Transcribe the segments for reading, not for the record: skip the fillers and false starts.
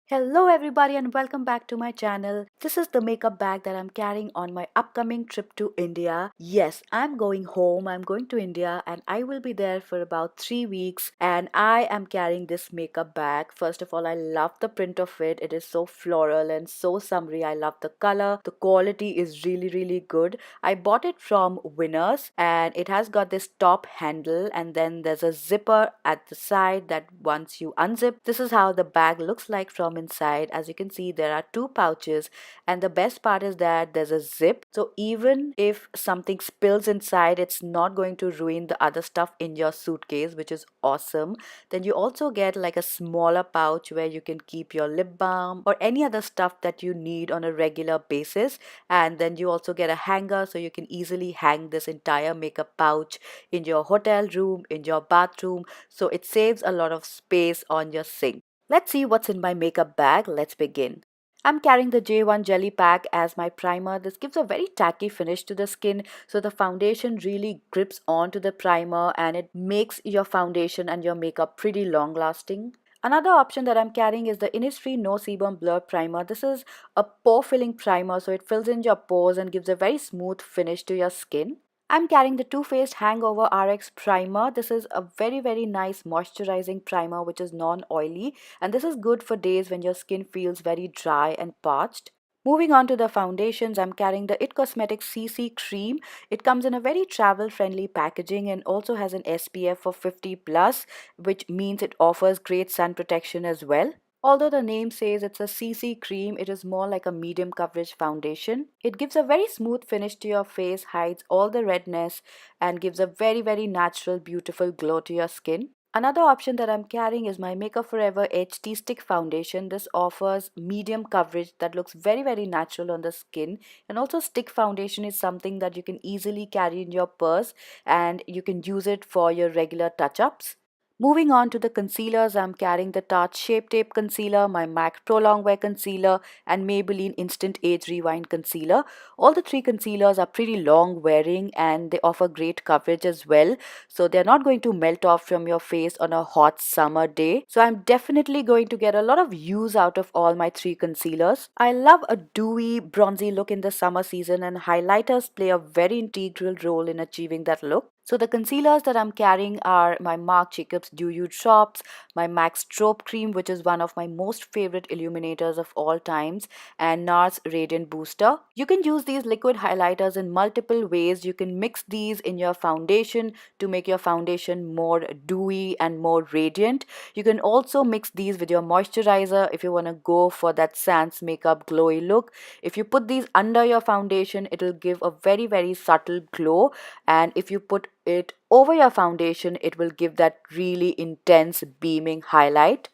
Hello everybody and welcome back to my channel. This is the makeup bag that I'm carrying on my upcoming trip to India. Yes, I'm going home. I'm going to India and I will be there for about 3 weeks and I am carrying this makeup bag. First of all, I love the print of it. It is so floral and so summery. I love the color. The quality is really good. I bought it from Winners and it has got this top handle and then there's a zipper at the side that once you unzip, this is how the bag looks like from inside. As you can see, there are two pouches and the best part is that there's a zip, so even if something spills inside, it's not going to ruin the other stuff in your suitcase, which is awesome. Then you also get like a smaller pouch where you can keep your lip balm or any other stuff that you need on a regular basis, and then you also get a hanger so you can easily hang this entire makeup pouch in your hotel room, in your bathroom, so it saves a lot of space on your sink. Let's see what's in my makeup bag. Let's begin. I'm carrying the J.One Jelly Pack as my primer. This gives a very tacky finish to the skin, so the foundation really grips onto the primer and it makes your foundation and your makeup pretty long lasting. Another option that I'm carrying is the Innisfree No Sebum Blur Primer. This is a pore filling primer, so it fills in your pores and gives a very smooth finish to your skin. I'm carrying the Too Faced Hangover RX Primer. This is a very nice moisturizing primer which is non-oily, and this is good for days when your skin feels very dry and parched. Moving on to the foundations, I'm carrying the It Cosmetics CC Cream. It comes in a very travel friendly packaging and also has an SPF of 50 plus, which means it offers great sun protection as well. Although the name says it's a CC cream, it is more like a medium coverage foundation. It gives a very smooth finish to your face, hides all the redness, and gives a very natural, beautiful glow to your skin. Another option that I'm carrying is my Makeup Forever HT Stick Foundation. This offers medium coverage that looks very natural on the skin. And also stick foundation is something that you can easily carry in your purse and you can use it for your regular touch-ups. Moving on to the concealers, I'm carrying the Tarte Shape Tape Concealer, my MAC Pro Longwear Concealer, and Maybelline Instant Age Rewind Concealer. All the three concealers are pretty long wearing and they offer great coverage as well. So they're not going to melt off from your face on a hot summer day. So I'm definitely going to get a lot of use out of all my three concealers. I love a dewy, bronzy look in the summer season and highlighters play a very integral role in achieving that look. So the concealers that I'm carrying are my MARC Jacobs Dew Nude Drops, my MAC Strobe Cream, which is one of my most favorite illuminators of all times, and NARS Radiant Booster. You can use these liquid highlighters in multiple ways. You can mix these in your foundation to make your foundation more dewy and more radiant. You can also mix these with your moisturizer if you want to go for that sans makeup glowy look. If you put these under your foundation, it will give a very subtle glow, and if you put it over your foundation, it will give that really intense beaming highlight.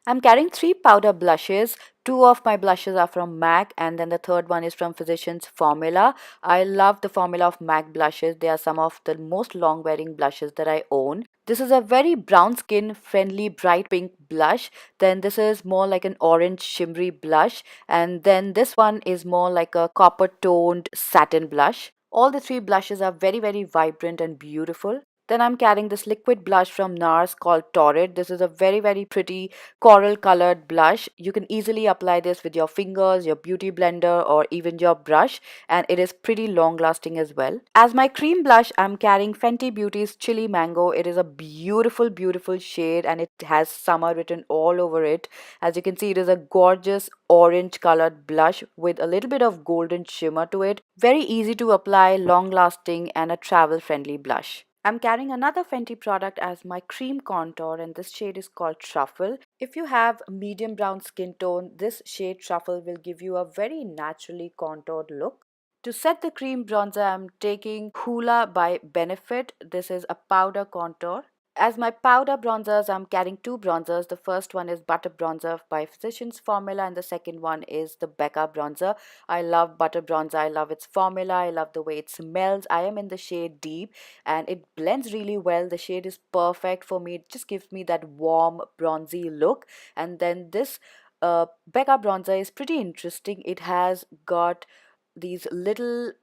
I'm carrying three powder blushes. Two of my blushes are from MAC and then the third one is from Physicians Formula. I love the formula of MAC blushes. They are some of the most long wearing blushes that I own. This is a very brown skin friendly bright pink blush. Then this is more like an orange shimmery blush. And then this one is more like a copper toned satin blush. All the three blushes are very vibrant and beautiful. Then I'm carrying this liquid blush from NARS called Torrid. This is a very pretty coral colored blush. You can easily apply this with your fingers, your beauty blender, or even your brush, and it is pretty long lasting as well. As my cream blush, I'm carrying Fenty Beauty's Chili Mango. It is a beautiful shade and it has summer written all over it. As you can see, it is a gorgeous orange colored blush with a little bit of golden shimmer to it. Very easy to apply, long lasting, and a travel friendly blush. I'm carrying another Fenty product as my cream contour and this shade is called Truffle. If you have a medium brown skin tone, this shade Truffle will give you a very naturally contoured look. To set the cream bronzer, I'm taking Hoola by Benefit. This is a powder contour. As my powder bronzers, I'm carrying two bronzers. The first one is Butter Bronzer by Physicians Formula and the second one is the Becca Bronzer. I love Butter Bronzer. I love its formula. I love the way it smells. I am in the shade Deep and it blends really well. The shade is perfect for me. It just gives me that warm bronzy look. And then this Becca Bronzer is pretty interesting. It has got these little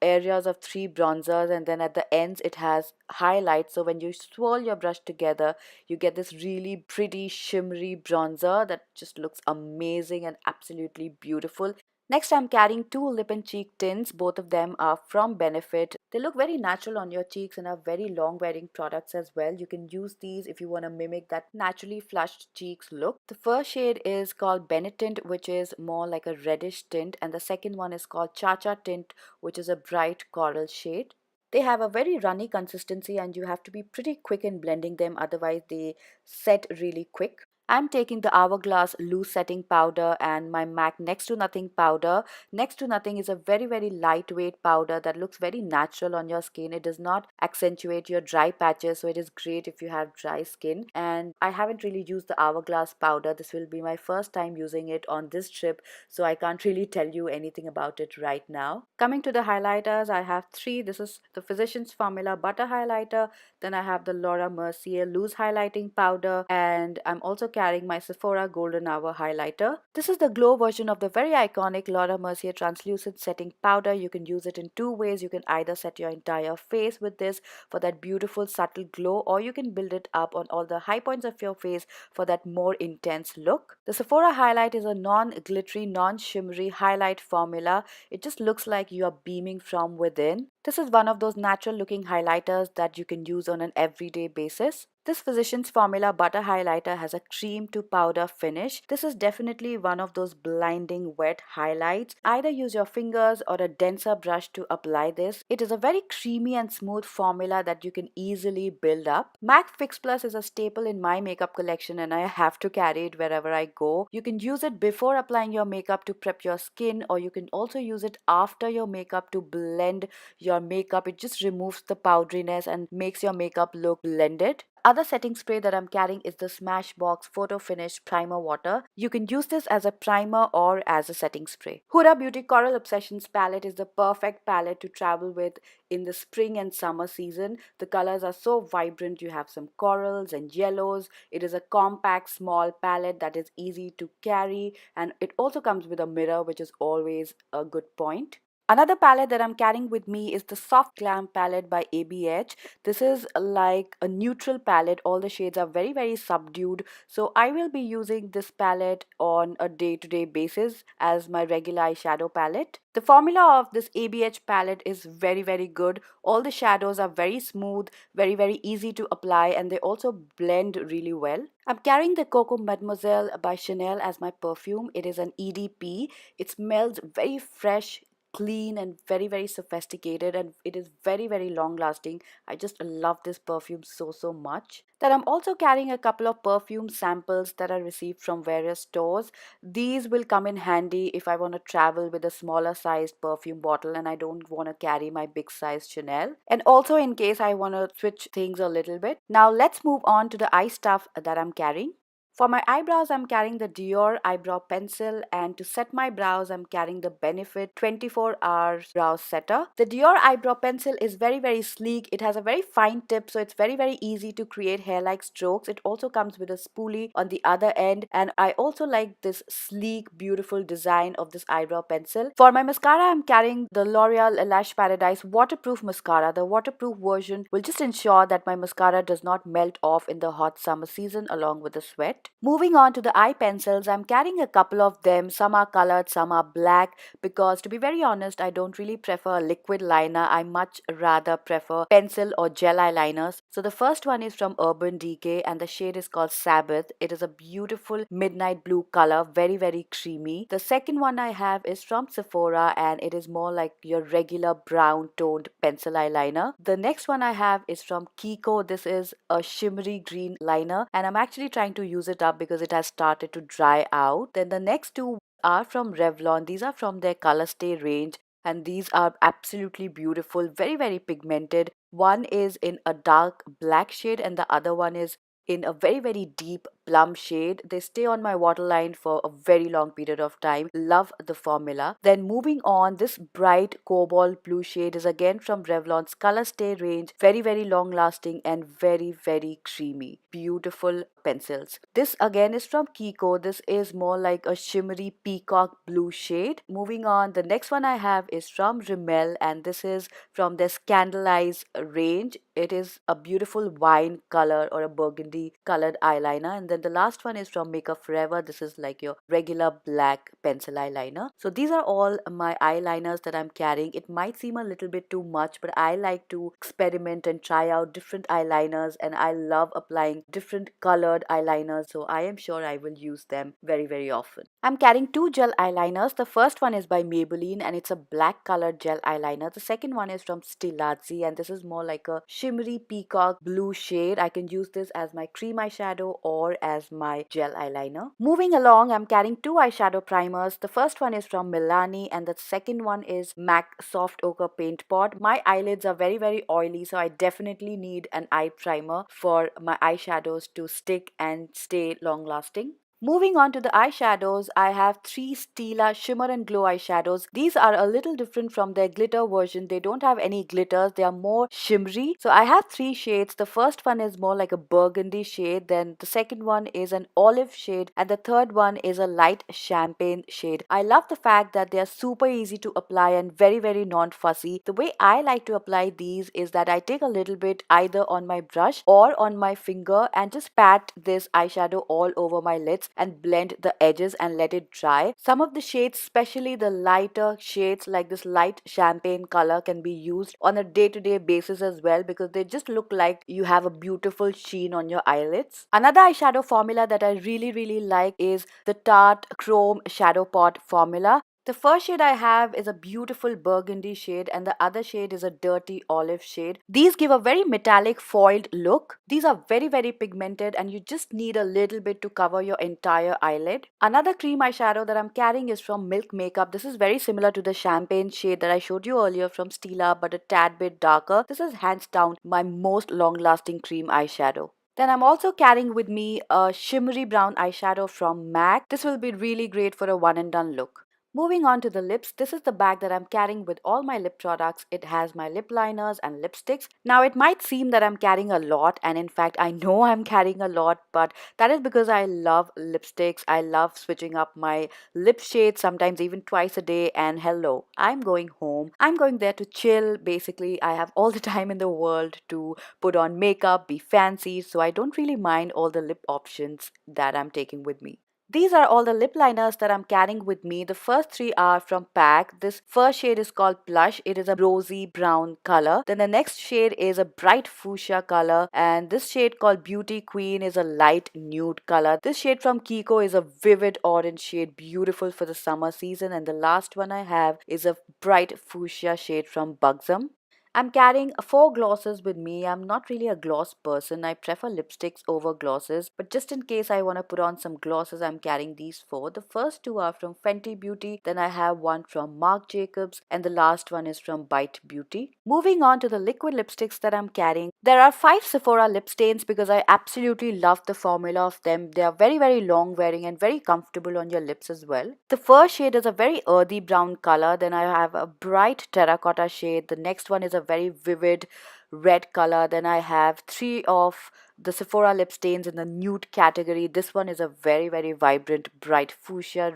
areas of 3 bronzers, and then at the ends it has highlights. So when you swirl your brush together, you get this really pretty shimmery bronzer that just looks amazing and absolutely beautiful. Next, I'm carrying 2 lip and cheek tints. Both of them are from Benefit. They look very natural on your cheeks and are very long wearing products as well. You can use these if you want to mimic that naturally flushed cheeks look. The first shade is called Benetint, which is more like a reddish tint, and the second one is called Cha Cha Tint, which is a bright coral shade. They have a very runny consistency and you have to be pretty quick in blending them, otherwise they set really quick. I'm taking the Hourglass Loose Setting Powder and my MAC Next to Nothing powder. Next to Nothing is a very lightweight powder that looks very natural on your skin. It does not accentuate your dry patches, so it is great if you have dry skin. And I haven't really used the Hourglass powder. This will be my first time using it on this trip, so I can't really tell you anything about it right now. Coming to the highlighters, I have 3. This is the Physicians Formula Butter Highlighter. Then I have the Laura Mercier Loose Highlighting Powder, and I'm also carrying my Sephora Golden Hour Highlighter. This is the glow version of the very iconic Laura Mercier Translucent Setting Powder. You can use it in 2 ways. You can either set your entire face with this for that beautiful subtle glow, or you can build it up on all the high points of your face for that more intense look. The Sephora Highlight is a non-glittery, non-shimmery highlight formula. It just looks like you are beaming from within. This is one of those natural looking highlighters that you can use on an everyday basis. This Physicians Formula Butter Highlighter has a cream to powder finish. This is definitely one of those blinding wet highlights. Either use your fingers or a denser brush to apply this. It is a very creamy and smooth formula that you can easily build up. MAC Fix Plus is a staple in my makeup collection and I have to carry it wherever I go. You can use it before applying your makeup to prep your skin, or you can also use it after your makeup to blend your makeup. It just removes the powderiness and makes your makeup look blended. Other setting spray that I'm carrying is the Smashbox Photo Finish Primer Water. You can use this as a primer or as a setting spray. Huda Beauty Coral Obsessions palette is the perfect palette to travel with in the spring and summer season. The colors are so vibrant. You have some corals and yellows. It is a compact small palette that is easy to carry, and it also comes with a mirror, which is always a good point. Another palette that I'm carrying with me is the Soft Glam palette by ABH. This is like a neutral palette. All the shades are very subdued. So I will be using this palette on a day-to-day basis as my regular eyeshadow palette. The formula of this ABH palette is very good. All the shadows are very smooth, very easy to apply, and they also blend really well. I'm carrying the Coco Mademoiselle by Chanel as my perfume. It is an EDP. It smells very fresh, clean, and very sophisticated, and it is very long lasting. I just love this perfume so much. Then I'm also carrying a couple of perfume samples that I received from various stores. These will come in handy if I want to travel with a smaller sized perfume bottle and I don't want to carry my big size Chanel, and also in case I want to switch things a little bit. Now let's move on to the eye stuff that I'm carrying. For my eyebrows, I'm carrying the Dior eyebrow pencil, and to set my brows, I'm carrying the Benefit 24 hours brow setter. The Dior eyebrow pencil is very sleek. It has a very fine tip, so it's very easy to create hair-like strokes. It also comes with a spoolie on the other end, and I also like this sleek, beautiful design of this eyebrow pencil. For my mascara, I'm carrying the L'Oreal Lash Paradise waterproof mascara. The waterproof version will just ensure that my mascara does not melt off in the hot summer season along with the sweat. Moving on to the eye pencils, I'm carrying a couple of them. Some are colored, some are black, because to be very honest, I don't really prefer a liquid liner. I much rather prefer pencil or gel eyeliners. So the first one is from Urban Decay and the shade is called Sabbath. It is a beautiful midnight blue color, very creamy. The second one I have is from Sephora and it is more like your regular brown toned pencil eyeliner. The next one I have is from Kiko. This is a shimmery green liner and I'm actually trying to use it up because it has started to dry out. Then the next two are from Revlon. These are from their Color Stay range and these are absolutely beautiful, very pigmented. One is in a dark black shade and the other one is in a very deep Plum shade. They stay on my waterline for a very long period of time. Love the formula. Then moving on, this bright cobalt blue shade is again from Revlon's Color Stay range. Very, very long lasting and very, very creamy. Beautiful pencils. This again is from Kiko. This is more like a shimmery peacock blue shade. Moving on, the next one I have is from Rimmel, and this is from their Scandalize range. It is a beautiful wine color or a burgundy colored eyeliner. And then the last one is from Makeup Forever. This is like your regular black pencil eyeliner. So these are all my eyeliners that I'm carrying. It might seem a little bit too much, but I like to experiment and try out different eyeliners, and I love applying different colored eyeliners. So I am sure I will use them very, very often. I'm carrying two gel eyeliners. The first one is by Maybelline and it's a black colored gel eyeliner. The second one is from Stilazzi and this is more like a shimmery peacock blue shade. I can use this as my cream eyeshadow or as my gel eyeliner. Moving along, I'm carrying two eyeshadow primers. The first one is from Milani and the second one is MAC Soft Ochre Paint Pot. My eyelids are very, very oily, so I definitely need an eye primer for my eyeshadows to stick and stay long lasting. Moving on to the eyeshadows, I have three Stila Shimmer and Glow eyeshadows. These are a little different from their glitter version. They don't have any glitters. They are more shimmery. So I have three shades. The first one is more like a burgundy shade. Then the second one is an olive shade. And the third one is a light champagne shade. I love the fact that they are super easy to apply and very, very non-fussy. The way I like to apply these is that I take a little bit either on my brush or on my finger and just pat this eyeshadow all over my lids and blend the edges and let it dry. Some of the shades, especially the lighter shades like this light champagne color, can be used on a day-to-day basis as well because they just look like you have a beautiful sheen on your eyelids. Another eyeshadow formula that I really like is the Tarte Chrome Shadow Pot formula. The first shade I have is a beautiful burgundy shade and the other shade is a dirty olive shade. These give a very metallic foiled look. These are very, very pigmented and you just need a little bit to cover your entire eyelid. Another cream eyeshadow that I'm carrying is from Milk Makeup. This is very similar to the champagne shade that I showed you earlier from Stila but a tad bit darker. This is hands down my most long-lasting cream eyeshadow. Then I'm also carrying with me a shimmery brown eyeshadow from MAC. This will be really great for a one and done look. Moving on to the lips, this is the bag that I'm carrying with all my lip products. It has my lip liners and lipsticks. Now it might seem that I'm carrying a lot and in fact I know I'm carrying a lot, but that is because I love lipsticks. I love switching up my lip shades sometimes even twice a day, and hello, I'm going home. I'm going there to chill. Basically, I have all the time in the world to put on makeup, be fancy, so I don't really mind all the lip options that I'm taking with me. These are all the lip liners that I'm carrying with me. The first three are from PAC. This first shade is called Blush. It is a rosy brown color. Then the next shade is a bright fuchsia color. And this shade called Beauty Queen is a light nude color. This shade from Kiko is a vivid orange shade, beautiful for the summer season. And the last one I have is a bright fuchsia shade from Buxom. I'm carrying four glosses with me. I'm not really a gloss person. I prefer lipsticks over glosses. But just in case I want to put on some glosses, I'm carrying these four. The first two are from Fenty Beauty. Then I have one from Marc Jacobs. And the last one is from Bite Beauty. Moving on to the liquid lipsticks that I'm carrying. There are 5 Sephora lip stains because I absolutely love the formula of them. They are very, very long wearing and very comfortable on your lips as well. The first shade is a very earthy brown color. Then I have a bright terracotta shade. The next one is a very vivid red color. Then I have 3 of the Sephora lip stains in the nude category. This one is a very, very vibrant bright fuchsia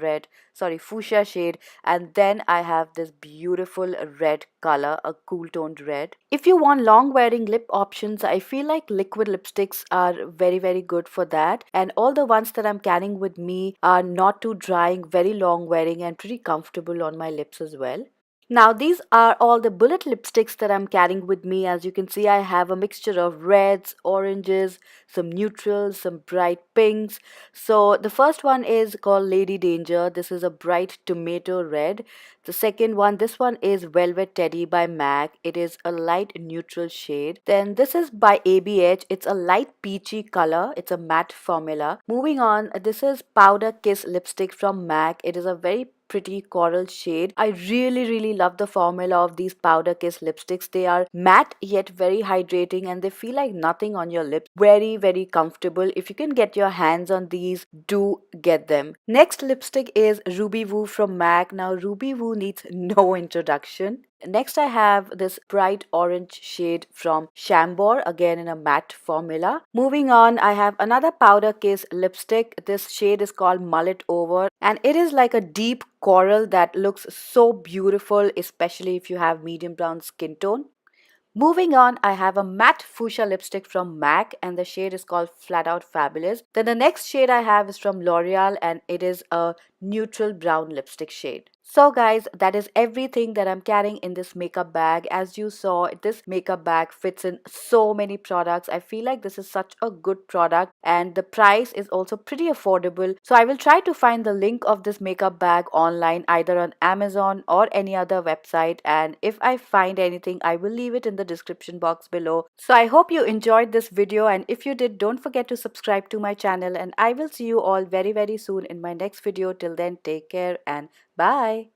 shade, and then I have this beautiful red color, a cool toned red. If you want long wearing lip options, I feel like liquid lipsticks are very, very good for that, and all the ones that I'm carrying with me are not too drying, very long wearing and pretty comfortable on my lips as well. Now these are all the bullet lipsticks that I'm carrying with me. As you can see, I have a mixture of reds, oranges, some neutrals, some bright pinks. So the first one is called Lady Danger. This is a bright tomato red. The second one, this one is Velvet Teddy by MAC. It is a light neutral shade. Then this is by ABH. It's a light peachy color. It's a matte formula. Moving on, this is Powder Kiss lipstick from MAC. It is a very pretty coral shade. I really love the formula of these powder kiss lipsticks. They are matte yet very hydrating, and they feel like nothing on your lips. Very comfortable. If you can get your hands on these, do get them. Next lipstick is Ruby Woo from MAC. Now Ruby Woo needs no introduction. Next I have this bright orange shade from Chambord, again in a matte formula. Moving on, I have another powder kiss lipstick. This shade is called Mullet Over, and it is like a deep coral that looks so beautiful, especially if you have medium brown skin tone. Moving on, I have a matte fuchsia lipstick from MAC, and the shade is called Flat Out Fabulous. Then the next shade I have is from L'Oreal, and it is a neutral brown lipstick shade. So guys, that is everything that I'm carrying in this makeup bag. As you saw, this makeup bag fits in so many products. I feel like this is such a good product, and the price is also pretty affordable. So I will try to find the link of this makeup bag online, either on Amazon or any other website, and if I find anything, I will leave it in the description box below. So I hope you enjoyed this video, and if you did, don't forget to subscribe to my channel, and I will see you all very soon in my next video. Till then, take care and bye.